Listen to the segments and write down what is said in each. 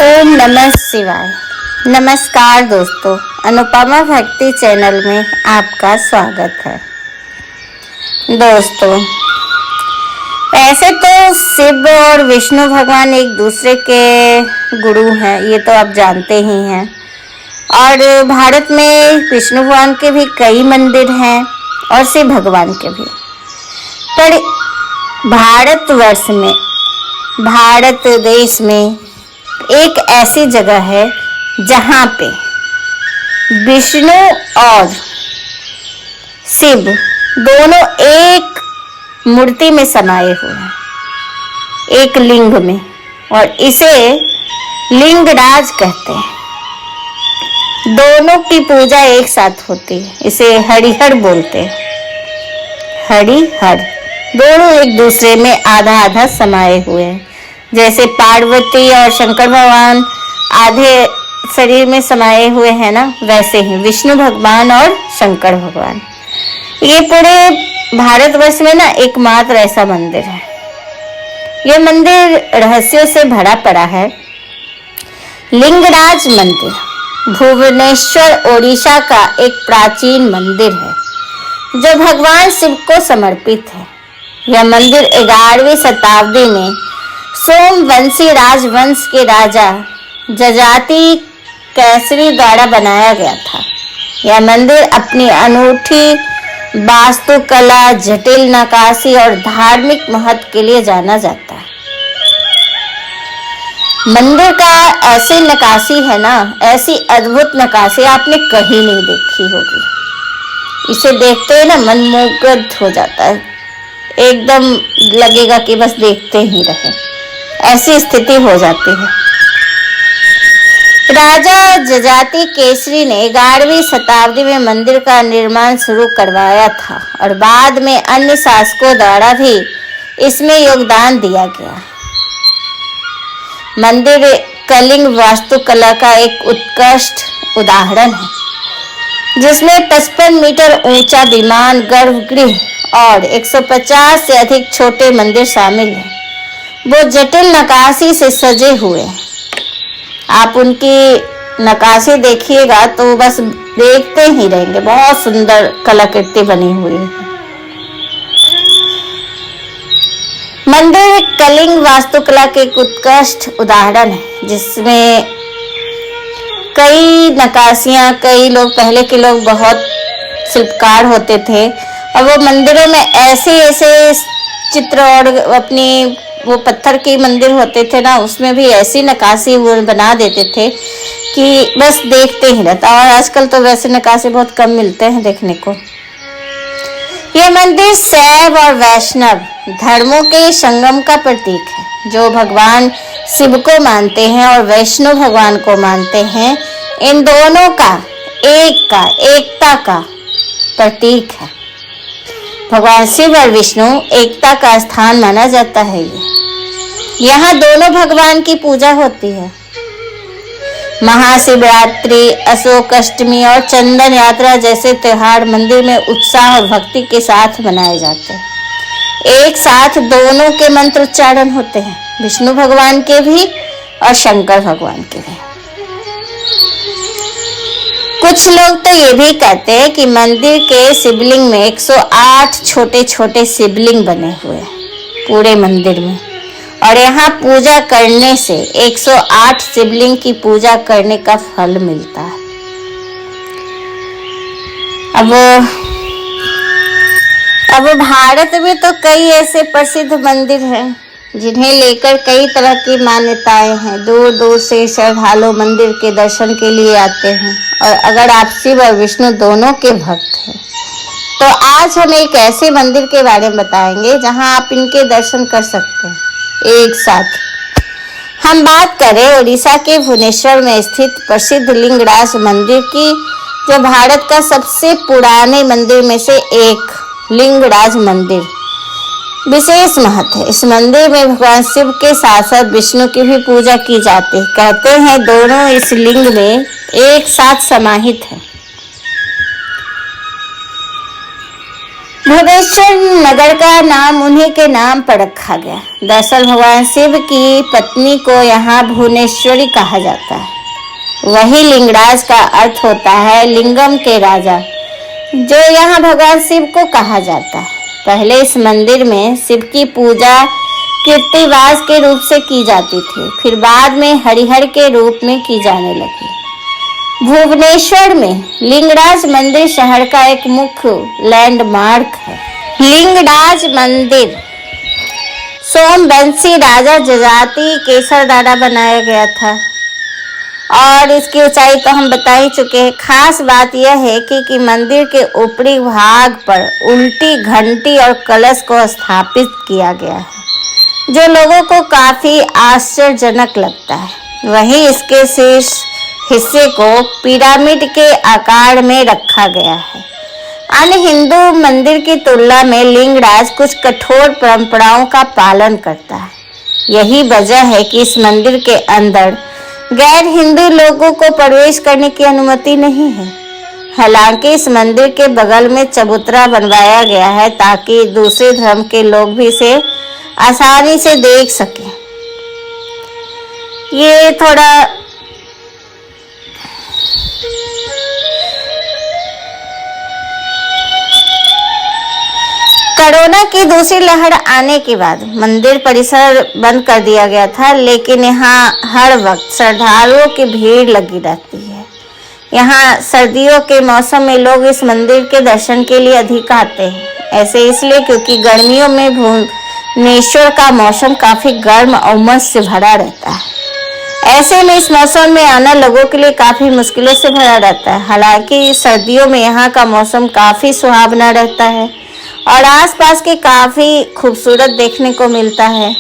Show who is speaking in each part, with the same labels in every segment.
Speaker 1: ओम नमः शिवाय। नमस्कार दोस्तों, अनुपमा भक्ति चैनल में आपका स्वागत है। दोस्तों, ऐसे तो शिव और विष्णु भगवान एक दूसरे के गुरु हैं, ये तो आप जानते ही हैं। और भारत में विष्णु भगवान के भी कई मंदिर हैं और शिव भगवान के भी। पर भारतवर्ष में, भारत देश में एक ऐसी जगह है जहाँ पे विष्णु और शिव दोनों एक मूर्ति में समाये हुए हैं, एक लिंग में, और इसे लिंगराज कहते हैं। दोनों की पूजा एक साथ होती है, इसे हरिहर बोलते हैं। हरिहर दोनों एक दूसरे में आधा आधा समाये हुए हैं। जैसे पार्वती और शंकर भगवान आधे शरीर में समाये हुए हैं ना, वैसे ही विष्णु भगवान और शंकर भगवान। ये पूरे भारतवर्ष में ना एकमात्र ऐसा मंदिर है। ये मंदिर रहस्यों से भरा पड़ा है। लिंगराज मंदिर भुवनेश्वर ओडिशा का एक प्राचीन मंदिर है जो भगवान शिव को समर्पित है। यह मंदिर 11वीं शताब्दी में सोमवंशी राजवंश के राजा जजाति केसरी द्वारा बनाया गया था। यह मंदिर अपनी अनूठी वास्तुकला, जटिल नक्काशी और धार्मिक महत्व के लिए जाना जाता है। मंदिर का ऐसी नक्काशी है ना, ऐसी अद्भुत नक्काशी आपने कहीं नहीं देखी होगी। इसे देखते ही ना मन मुग्ध हो जाता है, एकदम लगेगा कि बस देखते ही रहे, ऐसी स्थिति हो जाती है। राजा जजाति केसरी ने 11वीं शताब्दी में मंदिर का निर्माण शुरू करवाया था और बाद में अन्य शासकों द्वारा भी इसमें योगदान दिया गया। मंदिर कलिंग वास्तुकला का एक उत्कृष्ट उदाहरण है, जिसमें 55 मीटर ऊंचा विमान गर्भगृह और 150 से अधिक छोटे मंदिर शामिल हैं। वो जटिल नक्काशी से सजे हुए हैं। आप उनकी नक्काशी देखिएगा तो बस देखते ही रहेंगे, बहुत सुंदर कलाकृति बनी हुई है। मंदिर कलिंग वास्तुकला के एक उत्कृष्ट उदाहरण है, जिसमें कई नक्काशियां, कई लोग, पहले के लोग बहुत शिल्पकार होते थे और वो मंदिरों में ऐसे ऐसे चित्र, और अपनी वो पत्थर के मंदिर होते थे ना, उसमें भी ऐसी नक्काशी वो बना देते थे कि बस देखते ही रहता। और आजकल तो वैसे नक्काशी बहुत कम मिलते हैं देखने को। यह मंदिर शैव और वैष्णव धर्मों के संगम का प्रतीक है। जो भगवान शिव को मानते हैं और वैष्णव भगवान को मानते हैं, इन दोनों का एकता का प्रतीक है। भगवान शिव और विष्णु एकता का स्थान माना जाता है। यहाँ दोनों भगवान की पूजा होती है। महाशिवरात्रि, अशोक अष्टमी और चंदन यात्रा जैसे त्योहार मंदिर में उत्साह और भक्ति के साथ मनाए जाते हैं। एक साथ दोनों के मंत्र उच्चारण होते हैं, विष्णु भगवान के भी और शंकर भगवान के भी। कुछ लोग तो ये भी कहते हैं कि मंदिर के शिवलिंग में 108 छोटे छोटे शिवलिंग बने हुए हैं पूरे मंदिर में, और यहाँ पूजा करने से 108 शिवलिंग की पूजा करने का फल मिलता है। अब भारत में तो कई ऐसे प्रसिद्ध मंदिर हैं जिन्हें लेकर कई तरह की मान्यताएं हैं। दूर दूर से श्रद्धालु मंदिर के दर्शन के लिए आते हैं। और अगर आप शिव और विष्णु दोनों के भक्त हैं तो आज हम एक ऐसे मंदिर के बारे में बताएंगे जहां आप इनके दर्शन कर सकते हैं एक साथ। हम बात करें उड़ीसा के भुवनेश्वर में स्थित प्रसिद्ध लिंगराज मंदिर की, जो भारत का सबसे पुराने मंदिर में से एक। लिंगराज मंदिर विशेष महत्व है। इस मंदिर में भगवान शिव के साथ साथ विष्णु की भी पूजा की जाती है। कहते हैं दोनों इस लिंग में एक साथ समाहित है। भुवनेश्वर नगर का नाम उन्हीं के नाम पर रखा गया। दरअसल भगवान शिव की पत्नी को यहाँ भुवनेश्वरी कहा जाता है। वही लिंगराज का अर्थ होता है लिंगम के राजा, जो यहाँ भगवान शिव को कहा जाता है। पहले इस मंदिर में शिव की पूजा कीर्तिवास के रूप से की जाती थी, फिर बाद में हरिहर के रूप में की जाने लगी। भुवनेश्वर में लिंगराज मंदिर शहर का एक मुख्य लैंडमार्क है। लिंगराज मंदिर सोमवंशी राजा जजाति केसर द्वारा बनाया गया था और इसकी ऊंचाई तो हम बता ही चुके हैं। खास बात यह है कि मंदिर के ऊपरी भाग पर उल्टी घंटी और कलश को स्थापित किया गया है, जो लोगों को काफी आश्चर्यजनक लगता है। वहीं इसके शीर्ष हिस्से को पिरामिड के आकार में रखा गया है। अन्य हिंदू मंदिर की तुलना में लिंगराज कुछ कठोर परंपराओं का पालन करता है। यही वजह है कि इस मंदिर के अंदर गैर हिंदू लोगों को प्रवेश करने की अनुमति नहीं है। हालांकि इस मंदिर के बगल में चबूतरा बनवाया गया है ताकि दूसरे धर्म के लोग भी इसे आसानी से देख सकें। ये थोड़ा कोरोना की दूसरी लहर आने के बाद मंदिर परिसर बंद कर दिया गया था, लेकिन यहाँ हर वक्त श्रद्धालुओं की भीड़ लगी रहती है। यहाँ सर्दियों के मौसम में लोग इस मंदिर के दर्शन के लिए अधिक आते हैं। ऐसे इसलिए क्योंकि गर्मियों में भुवनेश्वर का मौसम काफी गर्म और उमस से भरा रहता है। ऐसे में इस मौसम में आना लोगों के लिए काफी मुश्किलों से भरा रहता है। हालांकि सर्दियों में यहाँ का मौसम काफी सुहावना रहता है और आसपास के काफी खूबसूरत देखने को मिलता है।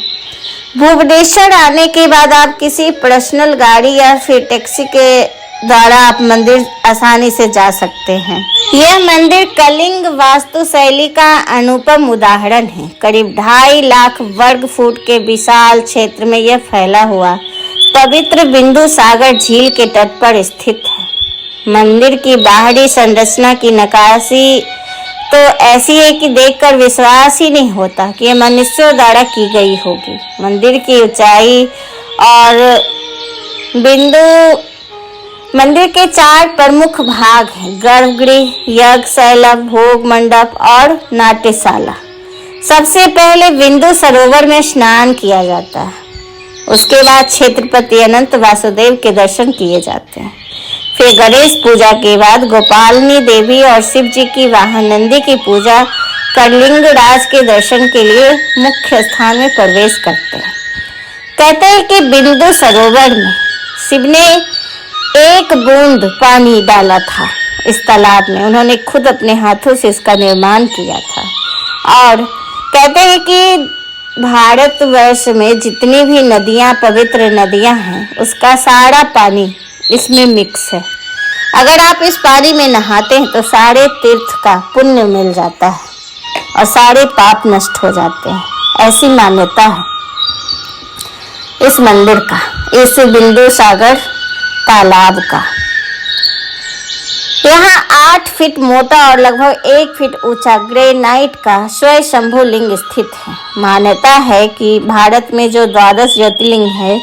Speaker 1: भुवनेश्वर आने के बाद आप किसी पर्सनल गाड़ी या फिर टैक्सी के द्वारा आप मंदिर आसानी से जा सकते हैं। यह मंदिर कलिंग वास्तुशैली का अनुपम उदाहरण है। करीब 2.5 लाख वर्ग फुट के विशाल क्षेत्र में यह फैला हुआ पवित्र बिंदु सागर झील के तट पर स्थित है। मंदिर की बाहरी संरचना की नक्काशी तो ऐसी है कि देखकर विश्वास ही नहीं होता कि यह मनुष्यों द्वारा की गई होगी। मंदिर की ऊंचाई और मंदिर के 4 प्रमुख भाग हैं: गर्भगृह, यज्ञशाला, भोग मंडप और नाट्यशाला। सबसे पहले बिंदु सरोवर में स्नान किया जाता है। उसके बाद छत्रपति अनंत वासुदेव के दर्शन किए जाते हैं। फिर गणेश पूजा के बाद गोपालनी देवी और शिव जी की वाहन नंदी की पूजा कर लिंगराज के दर्शन के लिए मुख्य स्थान में प्रवेश करते हैं। कहते हैं कि बिंदु सरोवर में शिव ने 1 बूंद पानी डाला था इस तालाब में। उन्होंने खुद अपने हाथों से इसका निर्माण किया था। और कहते हैं कि भारतवर्ष में जितनी भी नदियां, पवित्र नदियां हैं, उसका सारा पानी इसमें मिक्स है। अगर आप इस पानी में नहाते हैं तो सारे तीर्थ का पुण्य मिल जाता है और सारे पाप नष्ट हो जाते हैं। ऐसी मान्यता है इस मंदिर का, इस बिंदु सागर तालाब का। यहाँ 8 फीट मोटा और लगभग 1 फीट ऊंचा ग्रेनाइट का स्वयंभू लिंग स्थित है। मान्यता है कि भारत में जो 12 ज्योतिर्लिंग है,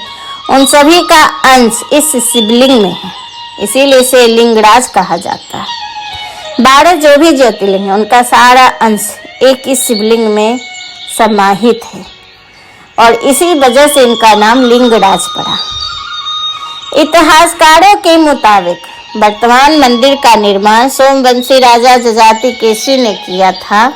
Speaker 1: उन सभी का अंश इस शिवलिंग में है, इसीलिए इसे लिंगराज कहा जाता है। 12 जो भी ज्योतिर्लिंग है, उनका सारा अंश एक इस शिवलिंग में समाहित है और इसी वजह से इनका नाम लिंगराज पड़ा। इतिहासकारों के मुताबिक वर्तमान मंदिर का निर्माण सोमवंशी राजा जजाति केसरी ने किया था,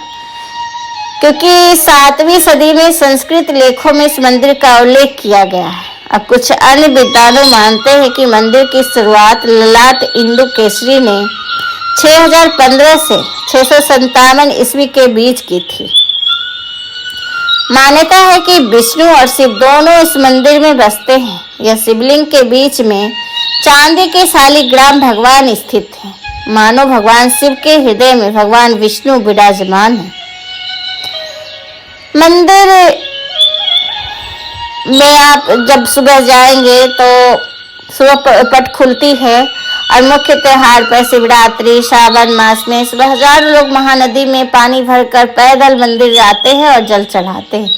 Speaker 1: क्योंकि 7वीं सदी में संस्कृत लेखों में इस मंदिर का उल्लेख किया गया है। अब कुछ अन्य विद्वान मानते हैं कि मंदिर की शुरुआत ललाट इंदु केसरी ने 6015 से 657 ईस्वी के बीच की थी। मान्यता है कि विष्णु और शिव दोनों इस मंदिर में बसते हैं। यह शिवलिंग के बीच में चांदी के शालिग्राम भगवान स्थित है। मानो भगवान शिव के हृदय में भगवान विष्णु विराजमान है। मंदिर में आप जब सुबह जाएंगे तो सुबह पट खुलती है और मुख्य त्योहार पर शिवरात्रि, श्रावण मास में सुबह हजारों लोग महानदी में पानी भरकर पैदल मंदिर जाते हैं और जल चढ़ाते हैं।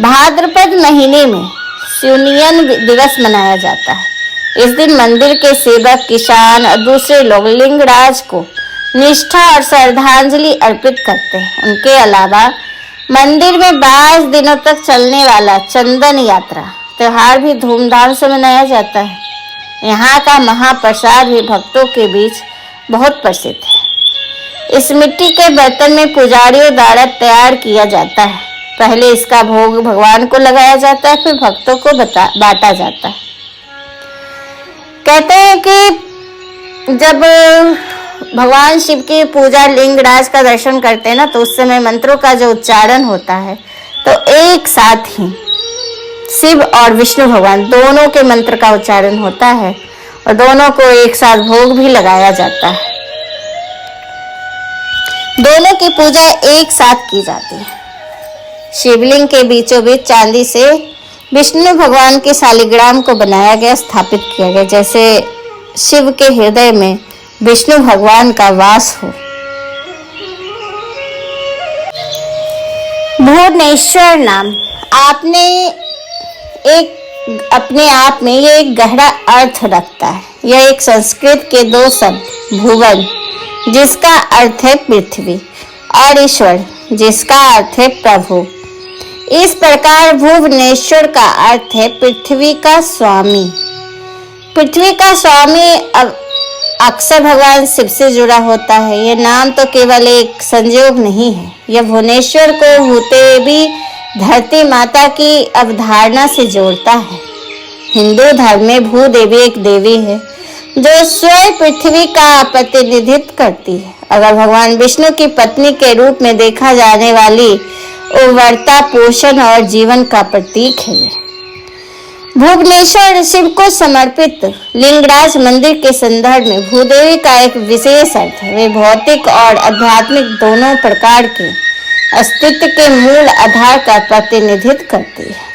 Speaker 1: भाद्रपद महीने में शिवनियन दिवस मनाया जाता है। इस दिन मंदिर के सेवक, किसान और दूसरे लोग लिंगराज को निष्ठा और श्रद्धांजलि अर्पित करते हैं। उनके अलावा मंदिर में 22 दिनों तक चलने वाला चंदन यात्रा त्योहार भी धूमधाम से मनाया जाता है। यहाँ का महाप्रसाद भी भक्तों के बीच बहुत प्रसिद्ध है। इस मिट्टी के बर्तन में पुजारियों द्वारा तैयार किया जाता है। पहले इसका भोग भगवान को लगाया जाता है, फिर भक्तों को बांटा जाता है। कहते हैं कि जब भगवान शिव की पूजा लिंगराज का दर्शन करते हैं ना, तो उस समय मंत्रों का जो उच्चारण होता है, तो एक साथ ही शिव और विष्णु भगवान दोनों के मंत्र का उच्चारण होता है और दोनों को एक साथ भोग भी लगाया जाता है। दोनों की पूजा एक साथ की जाती है। शिवलिंग के बीचों बीच चांदी से विष्णु भगवान के शालिग्राम को बनाया गया, स्थापित किया गया, जैसे शिव के हृदय में विष्णु भगवान का वास हो। भुवनेश्वर नाम आपने एक अपने आप में ये एक गहरा अर्थ रखता है। यह एक संस्कृत के दो शब्द भुवन, जिसका अर्थ है पृथ्वी, और ईश्वर, जिसका अर्थ है प्रभु। इस प्रकार भुवनेश्वर का अर्थ है पृथ्वी का स्वामी। पृथ्वी का स्वामी अक्सर भगवान शिव से जुड़ा होता है। यह नाम तो केवल एक संयोग नहीं है, यह भुवनेश्वर को भूदेवी धरती माता की अवधारणा से जोड़ता है। हिंदू धर्म में भूदेवी एक देवी है जो स्वयं पृथ्वी का प्रतिनिधित्व करती है। अगर भगवान विष्णु की पत्नी के रूप में देखा जाने वाली उर्वरता, पोषण और जीवन का प्रतीक है। भुवनेश्वर शिव को समर्पित लिंगराज मंदिर के संदर्भ में भूदेवी का एक विशेष अर्थ है। वे भौतिक और आध्यात्मिक दोनों प्रकार के अस्तित्व के मूल आधार का प्रतिनिधित्व करती है।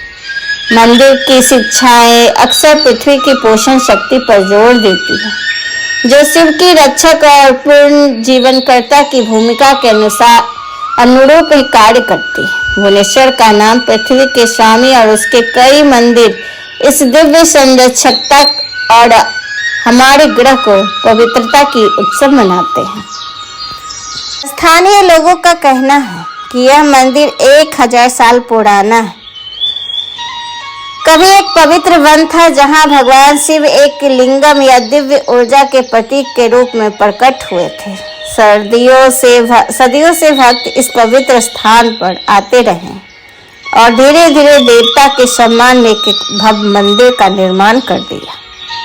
Speaker 1: मंदिर की शिक्षाएं अक्सर पृथ्वी की पोषण शक्ति पर जोर देती है, जो शिव की रक्षक और पूर्ण जीवनकर्ता की भूमिका के अनुरूप ही कार्य करती है। भुवनेश्वर का नाम पृथ्वी के स्वामी और उसके कई मंदिर इस दिव्य संरक्षकता और हमारे ग्रह को पवित्रता की उत्सव मनाते हैं। स्थानीय लोगों का कहना है कि यह मंदिर 1000 साल पुराना है। कभी एक पवित्र वन था जहां भगवान शिव एक लिंगम या दिव्य ऊर्जा के प्रतीक के रूप में प्रकट हुए थे। सदियों से भक्त इस पवित्र स्थान पर आते रहे और धीरे धीरे देवता के सम्मान में भव्य मंदिर का निर्माण कर दिया।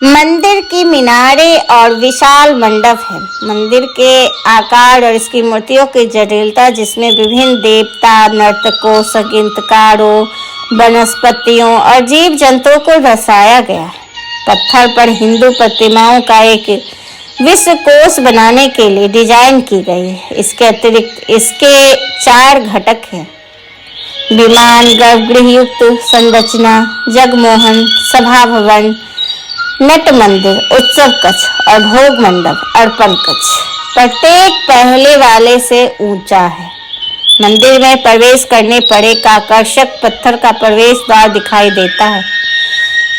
Speaker 1: मंदिर की मीनारें और विशाल मंडप है। मंदिर के आकार और इसकी मूर्तियों की जटिलता, जिसमें विभिन्न देवता, नर्तकों, संगीतकारों, वनस्पतियों और जीव जंतुओं को दर्शाया गया है। पत्थर पर हिंदू प्रतिमाओं का एक विश्व कोष बनाने के लिए डिजाइन की गई है। इसके अतिरिक्त इसके 4 घटक हैं: विमान, गर्भगृह युक्त संरचना, जगमोहन, सभा भवन, नट मंदिर, उत्सव कक्ष और भोग मंडप, अर्पण कक्ष। प्रत्येक पहले वाले से ऊंचा है। मंदिर में प्रवेश करने पर एक आकर्षक पत्थर का प्रवेश द्वार दिखाई देता है,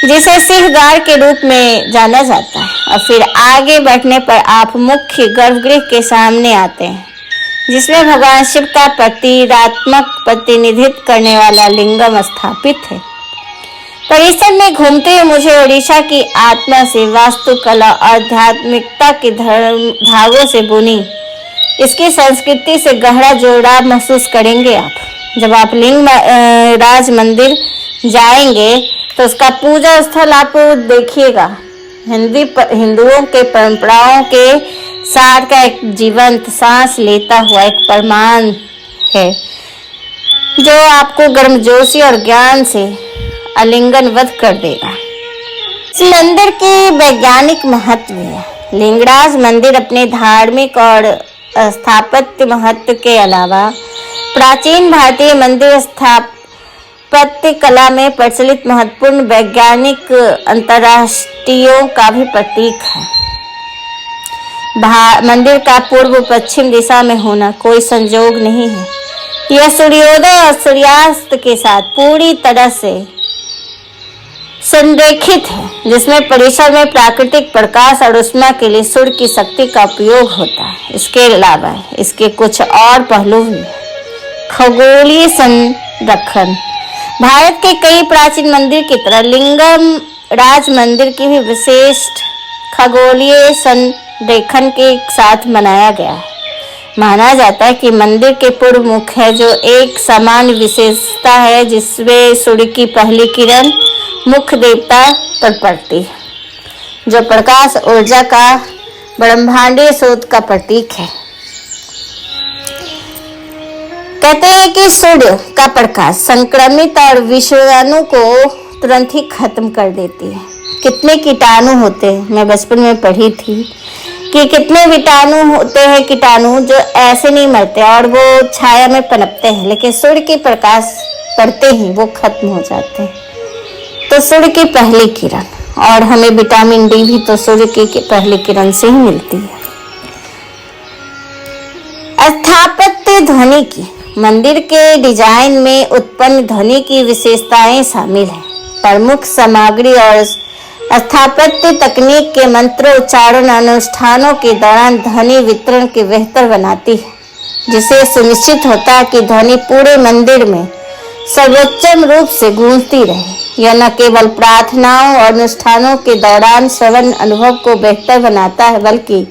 Speaker 1: जिसे सिंहद्वार के रूप में जाना जाता है। और फिर आगे बढ़ने पर आप मुख्य गर्भगृह के सामने आते हैं, जिसमें भगवान शिव का प्रतीकात्मक प्रतिनिधित्व करने वाला लिंगम स्थापित है। परिसर में घूमते हुए मुझे ओडिशा की आत्मा से, वास्तुकला और आध्यात्मिकता के धागों से बुनी इसकी संस्कृति से गहरा जुड़ाव महसूस करेंगे आप। जब आप लिंगराज मंदिर जाएंगे तो उसका पूजा स्थल आप देखिएगा। हिंदुओं के परंपराओं के सार का एक जीवंत सांस लेता हुआ एक प्रमाण है, जो आपको गर्मजोशी और ज्ञान से आलिंगनबद्ध कर देगा। इस मंदिर की वैज्ञानिक महत्व है। लिंगराज मंदिर अपने धार्मिक और स्थापत्य महत्व के अलावा प्राचीन भारतीय मंदिर स्थापत्य कला में प्रचलित महत्वपूर्ण वैज्ञानिक अंतर्दृष्टियों का भी प्रतीक है। मंदिर का पूर्व पश्चिम दिशा में होना कोई संयोग नहीं है। यह सूर्योदय और सूर्यास्त के साथ पूरी तरह से संरेखित है, जिसमें परिसर में प्राकृतिक प्रकाश और ऊष्मा के लिए सूर्य की शक्ति का उपयोग होता है। इसके अलावा इसके कुछ और पहलू भी। खगोलीय संरक्षण। भारत के कई प्राचीन मंदिर की तरह लिंगम राज मंदिर की भी विशिष्ट खगोलीय संरेखण के साथ बनाया गया है। माना जाता है कि मंदिर के पूर्व मुख है, जो एक समान विशेषता है, जिसमें सूर्य की पहली किरण मुख्य देवता पर पड़ती है, जो प्रकाश ऊर्जा का ब्रह्मांडीय स्रोत का प्रतीक है। कहते हैं कि सूर्य का प्रकाश संक्रमित और विषाणु को तुरंत ही खत्म कर देती है। कितने कीटाणु होते हैं, मैं बचपन में पढ़ी थी कि कितने कीटाणु होते हैं, कीटाणु जो ऐसे नहीं मरते और वो छाया में पनपते हैं, लेकिन सूर्य के प्रकाश पड़ते ही वो खत्म हो जाते हैं। तो सूर्य की पहली किरण, और हमें विटामिन डी भी तो सूर्य की पहली किरण से ही मिलती है। स्थापत्य ध्वनि की। मंदिर के डिजाइन में उत्पन्न ध्वनि की विशेषताएं शामिल हैं। प्रमुख सामग्री और स्थापत्य तकनीक के मंत्रोच्चारण अनुष्ठानों के दौरान ध्वनि वितरण के बेहतर बनाती है, जिससे सुनिश्चित होता है कि ध्वनि पूरे मंदिर में सर्वोच्चम रूप से गूंजती रहे। यह न केवल प्रार्थनाओं और अनुष्ठानों के दौरान श्रवण अनुभव को बेहतर बनाता है, बल्कि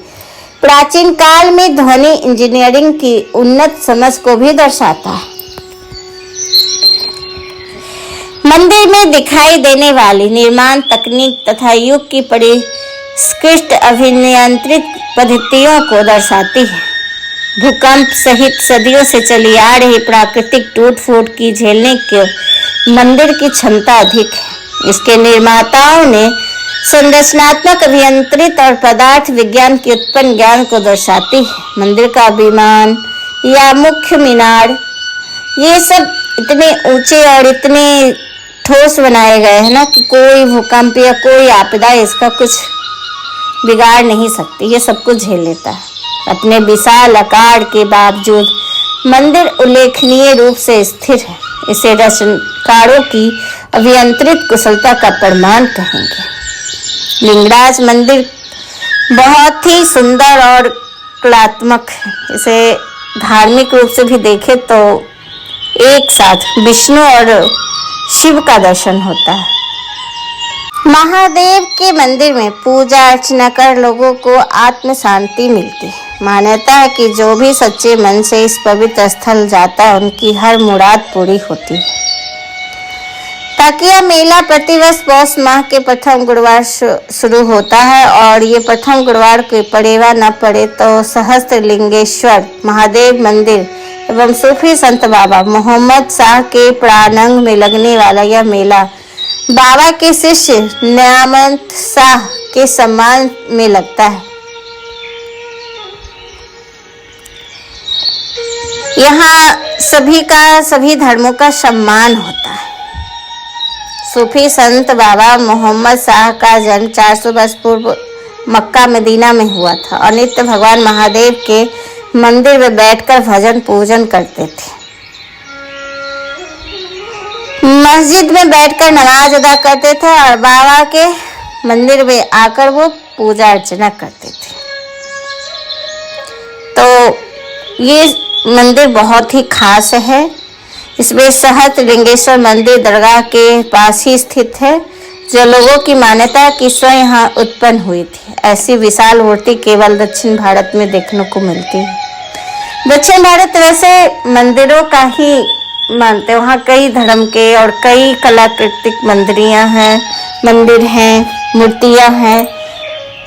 Speaker 1: प्राचीन काल में ध्वनि इंजीनियरिंग की उन्नत समझ को भी दर्शाता है। मंदिर में दिखाई देने वाली निर्माण तकनीक तथा युग की परिष्कृत अभिनियंत्रित पद्धतियों को दर्शाती है। भूकंप सहित सदियों से चली आ रही प्राकृतिक टूट फूट की झेलने के मंदिर की क्षमता अधिक है। इसके निर्माताओं ने संरचनात्मक अभियंत्रित और पदार्थ विज्ञान के उत्पन्न ज्ञान को दर्शाती है। मंदिर का विमान या मुख्य मीनार, ये सब इतने ऊंचे और इतने ठोस बनाए गए हैं ना कि कोई भूकंप या कोई आपदा इसका कुछ बिगाड़ नहीं सकती। ये सब कुछ झेल लेता है। अपने विशाल आकार के बावजूद मंदिर उल्लेखनीय रूप से स्थिर है। इसे रचनाकारों की अभियंत्रित कुशलता का प्रमाण कहेंगे। लिंगराज मंदिर बहुत ही सुंदर और कलात्मक है। इसे धार्मिक रूप से भी देखें तो एक साथ विष्णु और शिव का दर्शन होता है। महादेव के मंदिर में पूजा अर्चना कर लोगों को आत्म शांति मिलती है। मान्यता है कि जो भी सच्चे मन से इस पवित्र स्थल जाता है, उनकी हर मुराद पूरी होती है। ताकि यह मेला प्रतिवर्ष पौष माह के प्रथम गुरुवार शुरू होता है, और ये प्रथम गुरुवार को पड़ेगा न पड़े तो सहस्त्रलिंगेश्वर महादेव मंदिर एवं सूफी संत बाबा मोहम्मद शाह के प्रांगण में लगने वाला यह मेला बाबा के शिष्य न्यामत शाह के सम्मान में लगता है। यहाँ सभी धर्मों का सम्मान होता है। सूफी संत बाबा मोहम्मद शाह का जन्म 400 वर्ष पूर्व मक्का मदीना में हुआ था और नित्य भगवान महादेव के मंदिर में बैठकर भजन पूजन करते थे। मस्जिद में बैठकर नमाज अदा करते थे और बाबा के मंदिर में आकर वो पूजा अर्चना करते थे। तो ये मंदिर बहुत ही खास है। इसमें सहस्त्रलिंगेश्वर मंदिर दरगाह के पास ही स्थित है, जो लोगों की मान्यता है कि स्वयं यहाँ उत्पन्न हुई थी। ऐसी विशाल मूर्ति केवल दक्षिण भारत में देखने को मिलती है। दक्षिण भारत वैसे मंदिरों का ही मानते हैं। वहाँ कई धर्म के और कई कलाकृतिक मंदिर हैं, मूर्तियाँ हैं।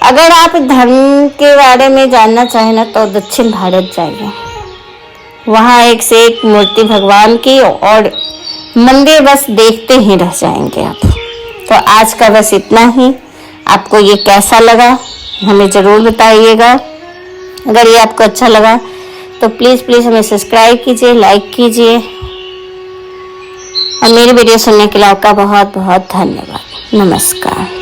Speaker 1: अगर आप धर्म के बारे में जानना चाहें ना तो दक्षिण भारत जाइए। वहाँ एक से एक मूर्ति भगवान की और मंदिर बस देखते ही रह जाएंगे आप। तो आज का बस इतना ही। आपको ये कैसा लगा हमें ज़रूर बताइएगा। अगर ये आपको अच्छा लगा तो प्लीज़ हमें सब्सक्राइब कीजिए, लाइक कीजिए और मेरी वीडियो सुनने के लिए आपका बहुत बहुत धन्यवाद। नमस्कार।